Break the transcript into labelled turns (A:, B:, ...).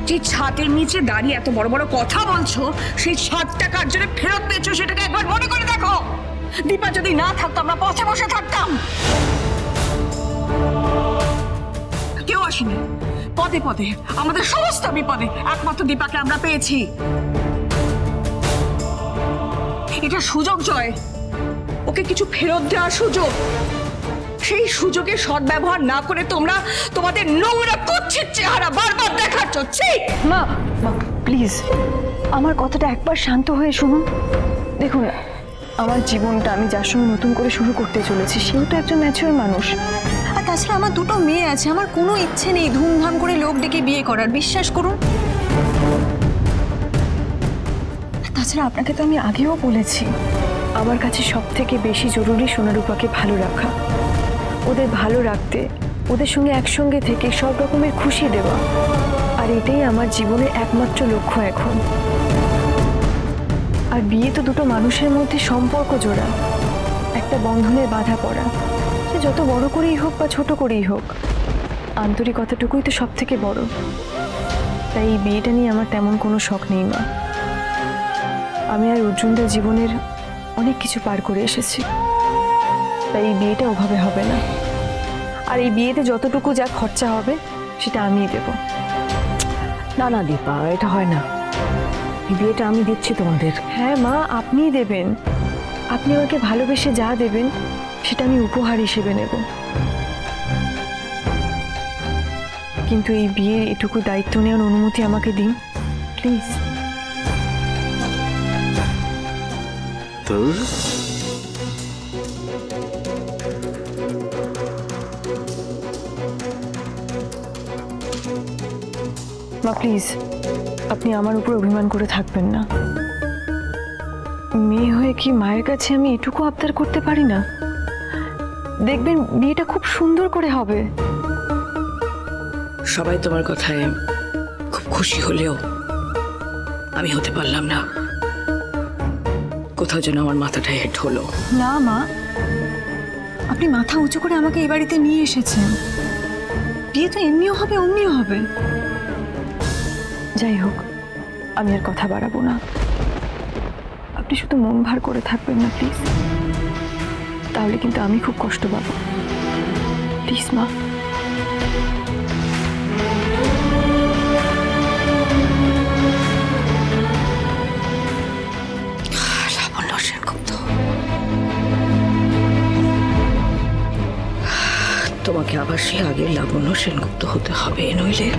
A: যে ছাদের নিচে দাঁড়িয়ে এত বড় বড় কথা বলছো, সেই 60 টাকা জন্য ফেরত পেয়েছো সেটাকে একবার মনে করে দেখো। দীপা যদি না থাকতো আমরা পথে বসে থাকতাম। কেউ আসেনি, পদে পদে আমাদের সমস্ত বিপদে একমাত্র দীপাকে আমরা পেয়েছি। এটা সুযোগ জয়, ওকে কিছু ফেরত দেওয়ার সুযোগ। সেই সুযোগে সদ্ব্যবহার না করে তোমরা তোমাদের নোংরা কুৎসিত চেহারা বারবার দেখাচ্ছ।
B: মা মা প্লিজ আমার কথাটা একবার শান্ত হয়ে শুনুন। দেখুন, আমার জীবনটা আমি যার সঙ্গে নতুন করে শুরু করতে চলেছি সেও তো একজন ম্যাচিওর মানুষ। আর তাছাড়া আমার দুটো মেয়ে আছে, আমার কোনো ইচ্ছে নেই ধুমধাম করে লোক ডেকে বিয়ে করার, বিশ্বাস করুন। তাছাড়া আপনাকে তো আমি আগেও বলেছি, আমার কাছে সব থেকে বেশি জরুরি সোনারূপাকে ভালো রাখা, ওদের ভালো রাখতে, ওদের সঙ্গে একসঙ্গে থেকে সব রকমের খুশি দেওয়া। আর এটাই আমার জীবনের একমাত্র লক্ষ্য এখন। আর বিয়ে তো দুটো মানুষের মধ্যে সম্পর্ক জোড়া, একটা বন্ধনের বাধা পড়া, সে যত বড় করেই হোক বা ছোট করেই হোক, আন্তরিকতাটুকুই তো সব থেকে বড়। তাই এই বিয়েটা নিয়ে আমার তেমন কোনো শখ নেই মা। আমি আর অর্জুনদার জীবনের অনেক কিছু পার করে এসেছি, তাই এই বিয়েটা ওভাবে হবে না। আর এই বিয়েতে যতটুকু যা খরচা হবে সেটা আমিই দেব।
C: না না দীপা, এটা হয় না। এই বিয়েটা আমি দিচ্ছি তোমাদের।
B: হ্যাঁ মা, আপনিই দেবেন। আপনি আমাকে ভালোবেসে যা দেবেন সেটা আমি উপহার হিসেবে নেব। কিন্তু এই বিয়ের এটুকু দায়িত্ব নেওয়ার অনুমতি আমাকে দিন প্লিজ। মা প্লিজ, আপনি আমার উপর অভিমান করে থাকবেন না। মেয়ে হয়ে কি মায়ের কাছে আমি এটুকু আবদার করতে পারি না? দেখবেন বিয়েটা খুব সুন্দর করে হবে।
A: সবাই তোমার কথায় খুব খুশি হলেও আমি হতে পারলাম না। কোথাও যেন আমার মাথাটা হেঁট হলো।
B: না মা, আপনি মাথা উঁচু করে আমাকে এই বাড়িতে নিয়ে এসেছেন। বিয়ে তো এমনিও হবে অমনিও হবে। যাই হোক, আমি আর কথা বাড়াবো না। আপনি শুধু মন ভার করে থাকবেন না প্লিজ, তাহলে কিন্তু আমি খুব কষ্ট পাবো। প্লিজ মা।
A: লাবণ্য সেনগুপ্ত, তোমাকে আবার সে আগের লাবণ্য সেনগুপ্ত হতে হবে, নইলে